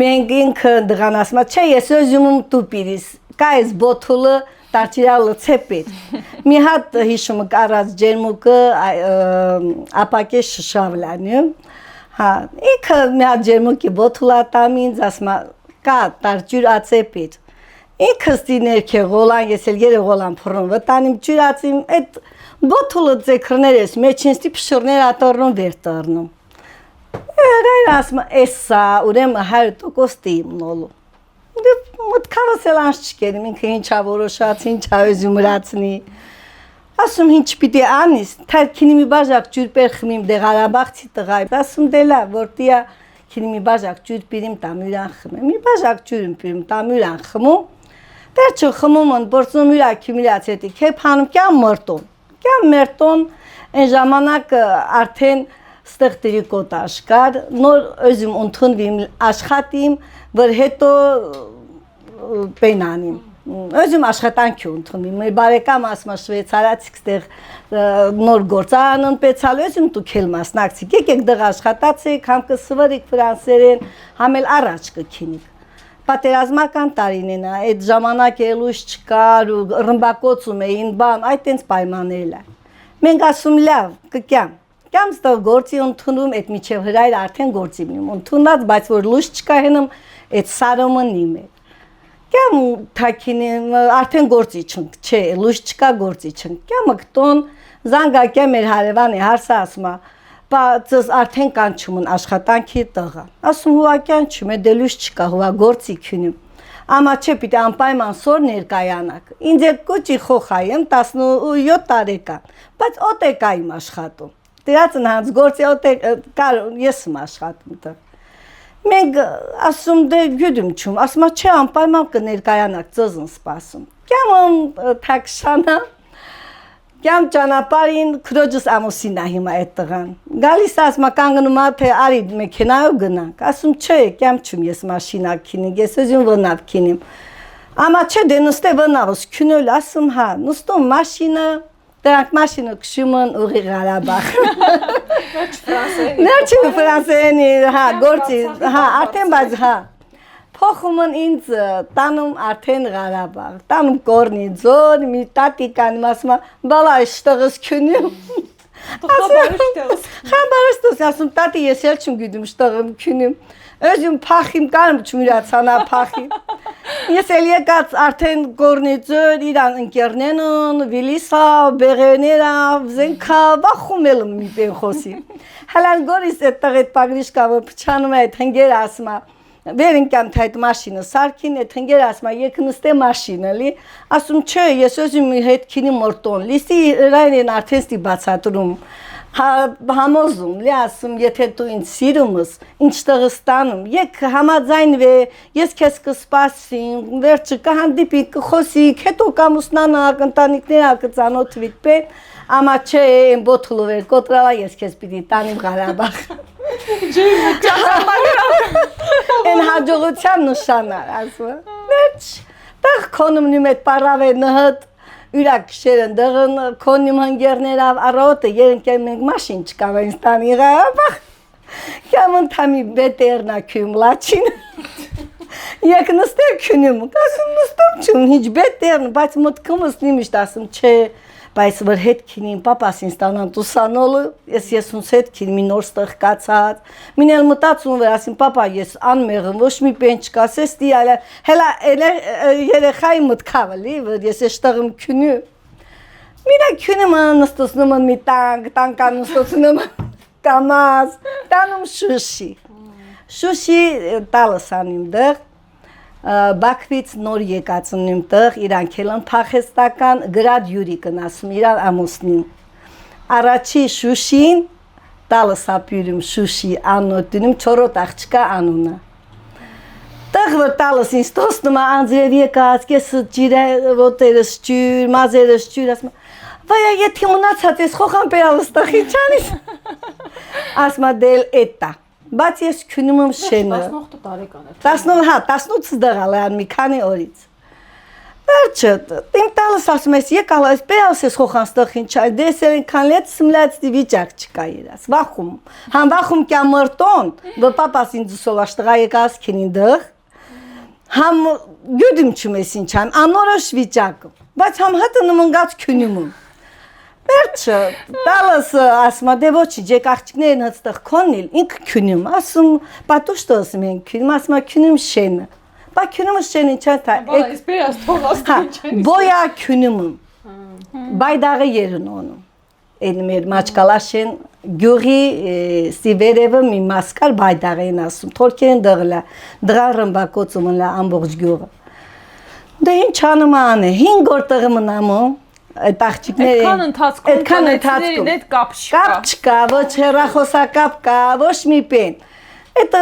B: մենք ինքը դղան ասմա չէ ես özümում տուպիրիս կայս բոթուլը Տարչիրալը ցեպետ։ Մի հատ հիշում կարած ջերմուկը ապակե շշավլանյու։ Հա, ինքը մի հատ ջերմուկի բոթուլատամ ինձ ասմա կա տարջուր ացեպետ։ Ինքը ստիներ գոլան ես էլ երե գոլան փռուն վտանիմ ջուրացիմ այդ բոթուլը ձեքրներես մեջինստի փշուրներ ատորնում վերտառնում։ Երայր ասմա էսա ուրեմն 100% դիմնոլու։ Մտքավս էլ անց չկերիմ, ինքը ինչա որոշած, ինչա özümրացնի։ Ասում ինչ պիտի անիս, թարքինի մի բաժակ ջուր պեր խմիմ դե Ղարաբաղցի տղայ։ Ասում դելա, որտիա քինի մի բաժակ ջուր պիրիմ տամյուրան խմեմ։ Մի բաժակ ջուրն պիրիմ տամյուրան խմում։ Վերջը խմում են բորցնում իր ակումուլյացիա քեփ հանում կյամ մորտոն։ Կյամ մերտոն այն ժամանակ արդեն ստեղ տրիկոտ աշկար, նոր özüm ընդունվիմ աշխատիմ, որ հետո պենանիմ։ Özüm աշխատանքի ընդունում։ Մեր բարեկամ ասում է շվեյցարացի ստեղ նոր գործարանն պետցալ özüm դուք էլ մասնակցիկ։ Եկեք դեղ աշխատացեք, համ կսվարիկ ֆրանսերեն, համ էլ առաջ կքինիք։ Պատերազմական տարին է, այդ ժամանակ լույս չկար ու ռմբակոծում էին բան, այդ տենց պայմաններն է։ Մենք ասում լավ, կկյամ։ Կամ ստով գործի ընդունում, այդ միջև հրայր արդեն գործի մնում, ընդունած, բայց որ լույս չկա հենում, այդ սարոմնիմ է։ Կամ թակինեմ, արդեն գործի չնք, չէ, լույս չկա գործի չնք։ Կամ կտոն, զանգակյա մեր հարևանի հարսը ասում է, բայց արդեն կանչում են աշխատանքի տղա։ Ասում հուակյան չում է, դե լույս չկա, հուա գործի քյունիմ։ Ամա չէ պիտի անպայման սոր ներկայանակ։ Ինձ է կուճի խոխայեմ 17 տարեկան, բայց օտեկայիմ աշխատում։ Դրածն հանց գործի օտեկար ես եմ աշխատում տեղ։ Մենք ասում դե գյուդում չում, ասում չէ անպայման կներկայանակ ծզն սպասում։ Կամ թաքշանա, կամ ճանապարհին քրոջս ամուսինա հիմա այդ տղան։ Գալիս ասում կանգնում է թե արի մեքենայով գնանք։ Ասում չէ, կամ չում ես մաշինա քինի, ես ուզում վնավ քինիմ։ Ամա չէ դե նստե վնավս քյունոլ ասում հա, նստում մաշինը, դրանք մաշինը քշում են ուղի Ղարաբաղ։ Նարչի ֆրանսերենի, հա, գործի, հա, արդեն բայց հա։ Փոխում են ինձ տանում արդեն Ղարաբաղ, տանում կորնի ձոր, մի տատիկան ասում բալա շտեղս քյունիմ։ Խաբարստոս ասում տատի ես էլ չում գիտում շտեղım քյունիմ։ Özüm փախիմ կարım չմիրացանա փախի։ Ես էլ եկած արդեն կորնի ձոր իրան ընկերներն են, վիլիսա, բեղեները, զենքա, բախում եմ մի բեն խոսի։ Հալան գորիս այդ պագրիշկա որ փչանում է հնգեր ասում Վերին կամ թե այդ մաշինը սարքին, այդ հնգեր ասում եք նստե մաշինը լի, ասում չէ, ես ուզում հետ քինի մորտոն, լիսի ռայնեն արդեն ստի բացատրում, համոզում, լի ասում, եթե դու ինձ սիրումս, ինչ տղս տանում, եկ համաձայնվե, ես քեզ կսպասím, վերջը կհանդիպի, կխոսիկ, հետո կամուսնանաք, ընտանիքներ կծանոթվիք պեն, ամա չէ, են բոթլով էր, կոտրալա ես քեզ պիտի տանիմ Ղարաբաղ։ Են հաջողության նշանար, ասում վերջ, տեղ կոնումնիմ էտ պարավ է նհըտ, ուրակ շերն դղն կոնիմ հնգերներավ առոտը, երնք մենք մաշին չկավ են ստանի Ղարաբաղ, կամ ընթամի բետերնա քյում լաչին, եկ նստեր քյունիմ, ասում նստում չում, հիչ բետերն, բայց մտքումս նիմիշտ ասում, չէ, բայց որ հետ քինին պապաս ինձ տանան տուսանոլը, ես ունս հետ քին մի նոր ստեղ կացած, մին էլ մտածում վեր ասին պապա ես անմեղմ, ոչ մի պեն չկա, սես տիալը, հելա երեխայի մտքավը լի, որ ես էշտեղım քյունի, միրա քյունիմը նստոսնում են մի տանկան նստոսնում կամազ, տանում շուշի տալս անիմ դեղ, Բաքվից նոր եկածնիմ տեղ, իրանք էլ փախեստական գրադ յուրիկն ասում, իրան ամուսնին։ Առաջի շուշին, տալս ապյուրում շուշի անոտինում, չորոտ աղջկա անունը։ Տեղ որ տալս ինձ տոսնում անձրև եկած, կեսը ջիրը, ոտերս ջյուր, մազերս ջյուր, ասում, վայա եթի ունացած ես խոխան պերալս տղի չանիս։ Ասում դել էտա։ Բայց ես քյունում եմ շենը։
D: 18 տարեկան է։
B: 18 դղալ է մի քանի օրից։ Վերջը, իմ տալս ասում ես եկալ այս պերալս ես խոխան ստղին չայ, դես են քան լետ սմլացի վիճակ չկա երաս, վախում։ Համ վախում կյա մրտոն, որ պապաս ինձ սով աշտղա եկաս քինին դղ, համ գյուդիմ չում ես ինչ համ, անորոշ վիճակը, բայց համ հտնում ընգած քյունիմում։ Վերջը, տալս ասում դե ոչի, ջեք աղջիկներն հստեղ քոնիլ, ինք քյունիմ, ասում, պատուշտ ասում են քյունիմ, ասում քյունիմ շենը, բա քյունիմը շենի չա թա, բոյա քյունիմը, բայդաղը երն ոնում, են մեր մաչկալաշեն գյուղի սիվերևը մի մասկար բայդաղ են ասում, թորքերեն դղլա, դղան ռմբակոցում ընլա ամբողջ գյուղը, դե ինչ անում անը, 5 օր տղը մնամում, այդ աղջիկները այդքան ընթացքում
E: այդ կապ
B: չկա, ոչ հեռախոսակապ կա, ոչ մի պեն։ Այդ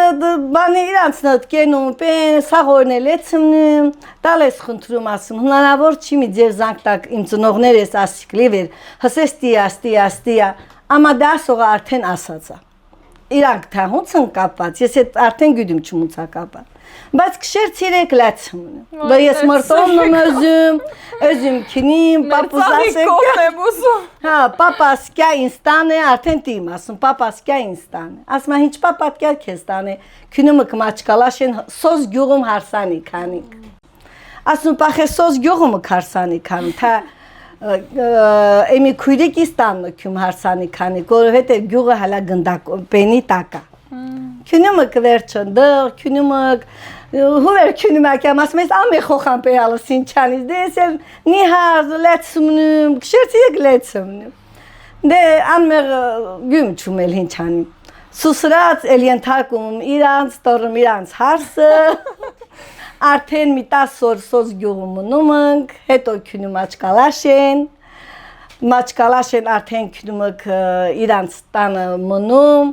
B: բանը իրանց նոտ կենում պեն, սաղորն էլ էցմնում, տալ ես խնդրում ասում, հնարավոր չի մի ձև զանգ տակ իմ ծնողներ ես ասիկ լիվեր, հսես տիա, ամա դա ասողը արդեն ասածա։ իրանք թե հունց են կապված, ես այդ արդեն գիտեմ չունց է կապված։ Բայց քշեր ցիրեք լացում։ Դա ես մարտոն özüm քինիմ, պապուսասեք։ Հա, պապասկյա ինստանը արդեն դիմ ասում, պապասկյա ինստանը։ Ասում ինչ պապատկյա քեզ տանը, քինումը կմաչկալաշեն սոզ գյուղում հարսանի քանիկ։ Ասում պախե սոզ գյուղումը հարսանի քան, թա Եմի քույրիկիստան նկում հարսանի քանի, որովհետև գյուղը հալա գնդակ բենի տակա։ Քյունումը կվերջն դող, քյունումը հուվեր քյունումը կյամ ասում ես ամե խոխան պեալը սինչանից, դե ես էլ նիհարզ լեցումնում, կշերցի եկ լեցումնում։ Դե անմեղ գյում չումել հինչանի։ Սուսրած էլ ենթարկում իրանց, տորում իրանց հարսը, արդեն մի 10 օր սոզ գյուղում մնում ենք, հետո քյնում մաչկալաշեն արդեն քյնում եք իրանց տանը մնում,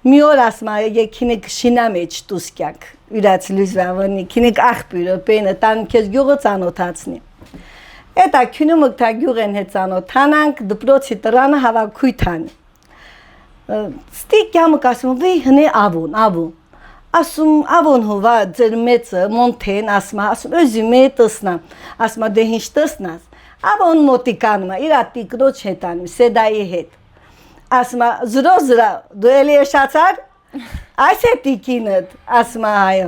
B: մի օր ասում է քինեք շինա մեջ տուսկյակ, իրաց լույզվավնի, քինեք աղբյուրը պենը տան քեզ գյուղը ծանոթացնի։ Էտա քյնում եք թա գյուղ են հետ ծանոթանանք, դպրոցի տրանը հավաքույթան։ Ստիկ կյամը կասում, վի հնե ավուն։ Ասում ավոն հովա ձեր մեծը մոնթեն ասում özümü տսնամ ասում դե ինչ տսնաս ավոն մոտիկանում իրա տիկնոջ հետանում սեդայի հետ ասում զրոզրա դու էլի եշացար այս է տիկինդ ասում այո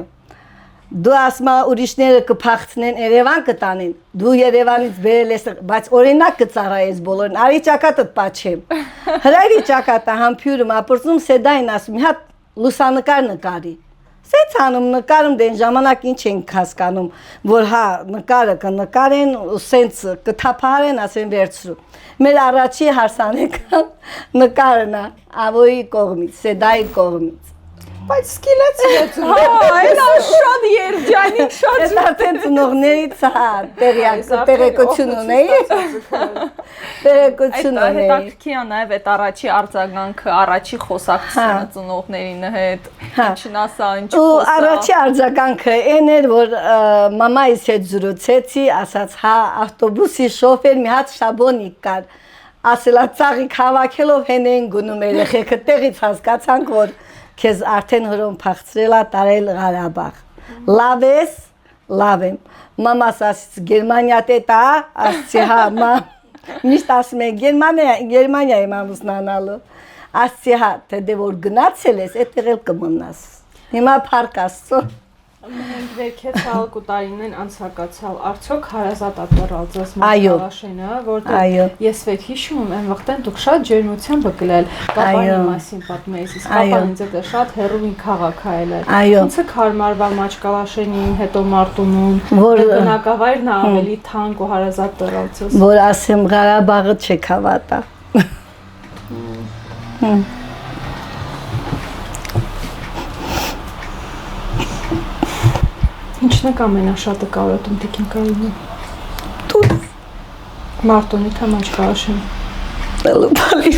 B: դու ասում ուրիշները կփախցնեն Երևան կտանեն դու Երևանից բերել ես բայց օրինակ կծառայես բոլորին արի ճակատդ պաչեմ հրայրի ճակատը համբյուրում ապրծում սեդային ասում մի հատ լուսանկար նկարի Սենց անում նկարում դեն ժամանակ ինչ ենք հասկանում, որ հա նկարը կնկարեն, սենց կթափահարեն, ասեն վերցրու։ Մեր առաջի հարսանեկան նկարն է ավոյի կողմից, սեդայի կողմից։ Բայց սկիլեց
D: Հա, այն շատ երջանիկ, շատ
B: Ես արդեն ծնողներից հա տեղեկություն ունեի։ Տեղեկություն ունեի։
E: Հետաքրքիր է նաև այդ առաջի արձագանքը, առաջի խոսակցությունը ծնողներին հետ, ինչն ասա, ինչ խոսա։
B: Ու առաջի արձագանքը այն էր, որ մամայիս հետ զրուցեցի, ասաց, հա, ավտոբուսի շոֆեր մի հատ շաբոնիկ կար։ Ասելա ծաղիկ հավաքելով հեն են գնում երեխեքը տեղից հասկացանք, որ քեզ արդեն հրոն փախցրել է տարել Ղարաբաղ։ Լավ ես, լավ եմ։ Մամաս ասաց Գերմանիա տետա, ասացի հա, միշտ ասում է Գերմանիա եմ ամուսնանալու։ Ասացի հա, թե դե որ գնացել ես, այդտեղ էլ կմնաս։ Հիմա փառք Աստծո։
D: Մենք վերքեցալ կուտարինեն անցակացալ, արդյոք հարազատ ատվարալ ձեզ մոտ որտեղ ես վեր հիշում եմ վաղտեն դուք շատ ջերմությամբ գլել կապանի մասին պատմեիս, իսկ կապան ինձ է շատ հեռուին քաղաք այել ոնց եք հարմարվել Մաչկալաշենին, հետո Մարտունում, բնակավայրն ավելի թանկ ու հարազատ տվարալ ձեզ
B: Որ ասեմ Ղարաբաղը չեք հավատա
D: Ինչն եք ամենաշատը կարոտում Տիկին Կարինը։
B: Տուն։
D: Մարտունի թե Մաչկալաշեն։
B: Լոբալի։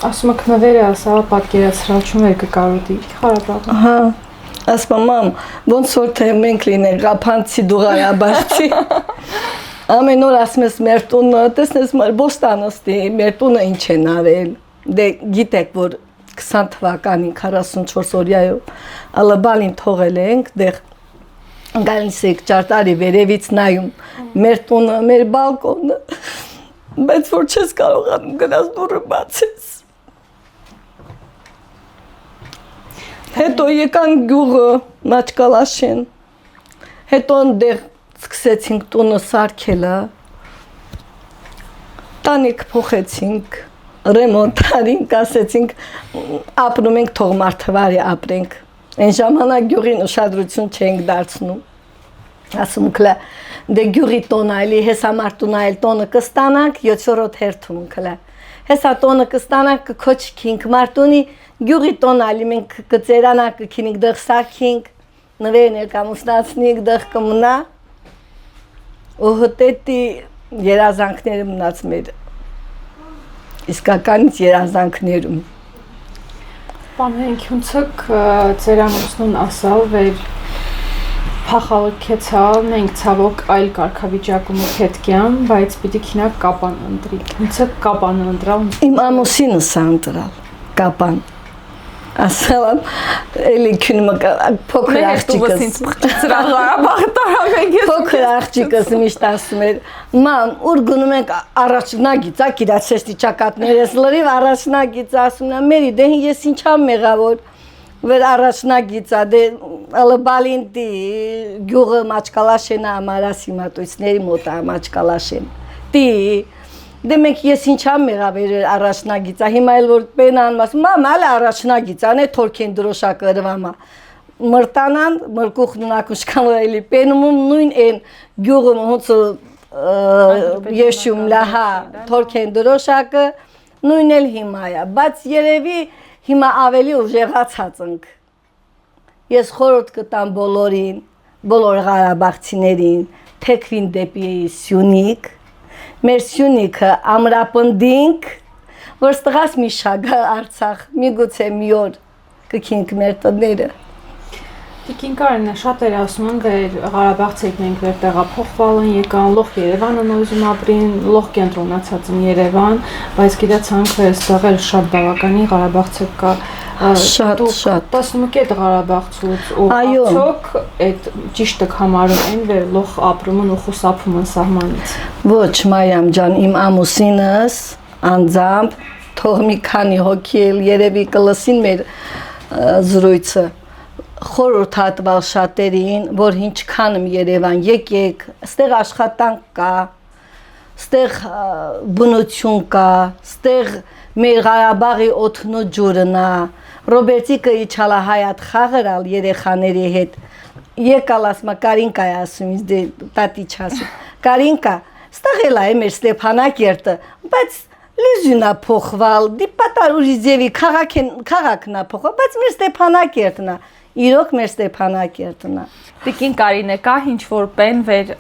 D: Ասում եք նվերը ասա պատկերացրալ չում եք կարոտի Ղարաբաղը։
B: Հա։ Ասում մամ, ոնց որ թե մենք լինենք Ղափանցի դու Ղարաբաղցի։ Ամեն օր ասում ես մեր տունը, տեսնես մեր բոստանոստի, մեր տունը ինչ են արել, դե գիտեք, որ 20 թվականին 44 օրյայով ալաբալին թողել ենք, դեղ գալիս եք ճարտարի վերևից նայում, մեր տունը, մեր բալկոնը, բայց որ չես կարողանում գնաս դուրը բացես։ Հետո եկան գյուղը, Մաչկալաշեն, հետո ընդեղ սկսեցինք տունը սարքելը, տանիք փոխեցինք, ռեմոնտ արինք, ասեցինք ապրում ենք թող մարդվարի ապրենք, այն ժամանակ գյուղին ուշադրություն չենք դարձնում, ասում կլա, դե գյուղի տոն այլի, հեսա մարդուն այլ տոնը կստանանք, 7-րդ հերթում կլա, հեսա տոնը կստանանք կքոչքինք, մարդունի գյուղի տոն այլի մենք կծերանանք, կքինինք դեղ սարքինք, նվերն էլ կամուսնացնինք, դեղ կմնա, ու հտետի երազանքները մնաց մեր իսկականից երազանքներում։
D: Պանենք ոնց եք ձեր ամուսնուն ասալ վեր փախալքեցա, մենք ցավոք այլ կարգավիճակում պետք եմ, բայց պիտի քինակ կապան ընտրի։ Ինձ կապան ընտրալ։
B: Իմ ամուսինս ընտրալ կապան։ Ասալամ, էլի քնում փոքր աղջիկս։
D: ինձ փխծրալ Ղարաբաղը տարավ ես։
B: Փոքր աղջիկս միշտ ասում էր. «Մամ, ուր գնում ենք առաջնագիծ, գիտացես ճակատներս լրիվ առաջնագիծ», ասում նա, «Մերի, դե ես ինչա մեղավոր»։ Վեր առաջնագիծա դե ալբալինտի գյուղը մաչկալաշենա ամարասի մատույցների մոտ մաչկալաշեն տի դե մենք ես ինչա մեղավեր առաջնագիծա հիմա էլ որ պենան ասում մամ ալը առաջնագիծան է թորքեն դրոշակը ռվամա մրտանան մրկուխնակուշկան էլի պենում նույն են գյուղը ոնց եշում լահա թորքեն դրոշակը նույն էլ հիմա է բայց երևի Հիմա ավելի ուժեղացած ենք։ Ես խորհուրդ կտամ բոլորին, բոլոր ղարաբաղցիներին, թեքվին դեպի Սյունիք, մեր Սյունիքը ամրապնդինք, որ ստղաս մի շագա Արցախ, միգուցե մի օր կքինք մեր տները։
D: Տիկին Կարինա, շատերը ասում են, որ Ղարաբաղցիք մենք վեր տեղափոխվել են, եկան լող Երևանն ուզում ապրին, լող կենտրոնացած են Երևան, բայց գիտացանք, որ այստեղ էլ շատ բավականի Ղարաբաղցիք կա։
B: Շատ։
D: 11 Ղարաբաղցուց ու արդյոք այդ ճիշտ համարում են, որ լող ապրում են ու խուսափում են սահմանից։
B: Ոչ, Մարիամ ջան, իմ ամուսինս անձամբ թող մի քանի հոգի էլ երևի կլսին մեր զրույցը խորհրդատվալ շատերին, որ ինչքան եմ Երևան եկեք, ստեղ աշխատանք կա, ստեղ բնություն կա, ստեղ մեր Ղարաբաղի օդն ու ջուրն է, Ռոբերտիկը իջալա հայատ խաղրալ երեխաների հետ, եկալ ասма Կարինկա է ասում, ինձ դե տատի չասում, Կարինկա, ստեղ էլ է մեր Ստեփանակերտը, բայց լեզուն է փոխվել, դիպատար ուրիշ ձևի քաղաքն է փոխվել, բայց մեր Ստեփանակերտն է Իրոք մեր Ստեփանակերտն է։
E: Տիկին Կարինե, կա ինչ-որ պեն վեր,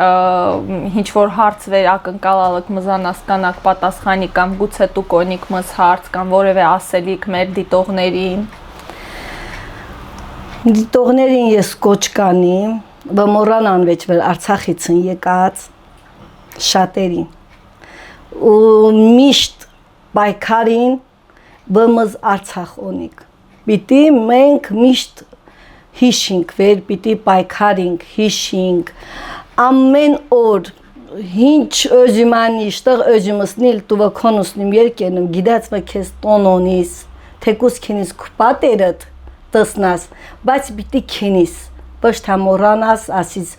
E: ինչ-որ հարց վեր ակնկալալք մզանասկանակ պատասխանի կամ գուցե դու կոնիկ մս հարց կամ որևէ ասելիք մեր դիտողներին։
B: Դիտողներին ես կոչ կանի, բմոռանան վեճ վեր Արցախից են եկած շատերին։ Ու միշտ պայքարին բմզ Արցախ ունիկ։ Պիտի մենք միշտ հիշինք, վեր պիտի պայքարինք, հիշինք, ամեն օր, ինչ özümanı iştեղ özümüsnil tuvakонusnim yerkenim, գիդացվը քեզ տոնոնիս, թեկուս քենիս կուպատերդ տսնաս, բայց պիտի քենիս, ոչ թե մոռանաս, ասից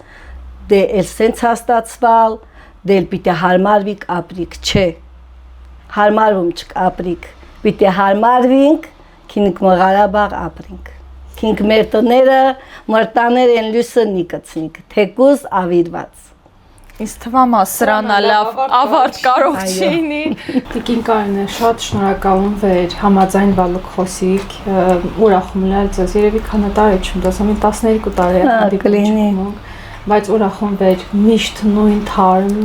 B: դե էլ սենց հաստացվալ, դե էլ պիտի հարմարվիկ ապրիկ, չէ, հարմարվում չկ ապրիկ, պիտի հարմարվինք, քինք Ղարաբաղ ապրինք։ Քինք մեր տները, մրտաներ են լույսը նիկացնիկ, թեկուզ ավիրված։
E: Ինձ թվում է սրանա լավ ավարտ կարող չինի։
D: Տիկին Կարինե, շատ շնորհակալ եմ, որ համաձայնվալուք խոսիք, ուրախում եմ ձեզ, երևի քանի տարի չեմ, դասամին 12 տարի է հանդիպում, բայց ուրախում եմ միշտ նույն թարմ,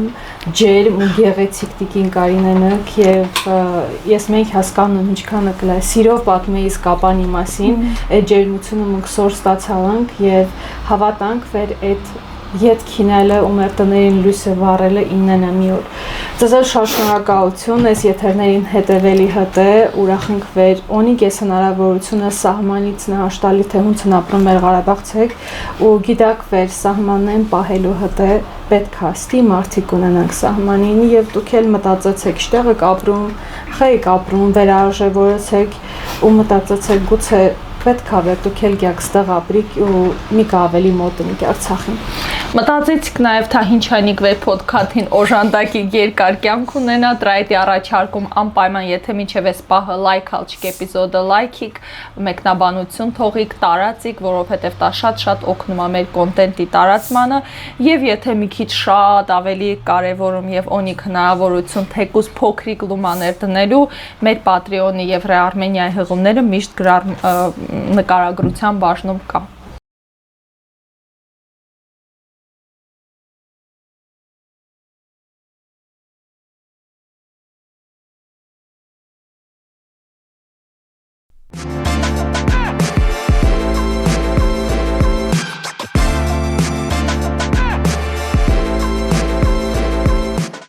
D: ջերմ ու գեղեցիկ Տիկին Կարինենը եւ ես մենք հասկանում ինչքան է սիրով պատմում էի Կապանի մասին, այդ ջերմությունը մենք սոր ստացալ ենք եւ հավատանք, որ այդ Ետ քինելը ու մեր տներին լույսը վառելը իննենը մի օր։ Ձեզ շատ շնորհակալություն, այս եթերներին հետևելի հետե, ուրախ ենք վեր, ունիք ես հնարավորությունը սահմանից նահաշտալի թե հունց են ապրում մեր Ղարաբաղցիք ու գիտակ վեր սահմանեն պահելու հետե պետք հաստի մարդիկ ունենանք սահմանին եւ դուք էլ մտածեցեք շտեղ եք ապրում, խեյք ապրում, վերարժևորեցեք ու մտածեցեք գուցե պետք է որ դուք էլ գաք ստեղ ապրիք ու մի կա ավելի մոտ ընիկ Արցախին։
E: Մտածեցիք նաև թե ինչանիք վեր ոդքասթին օժանդակի երկար կյանք ունենա, դրայտի առաջարկում անպայման եթե մինչև այս պահը լայքալ չիկ էպիզոդը լայքիկ, մեկնաբանություն թողիկ, տարածիկ, որովհետև դա շատ օգնում է մեր կոնտենտի տարածմանը եւ եթե մի քիչ շատ ավելի կարեւորում եւ ունիք հնարավորություն թեկուզ փոքրիկ լումաներ դնելու, մեր Patreon-ի եւ Ռեարմենիայի հղումները միշտ նկարագրության բաժնում կա։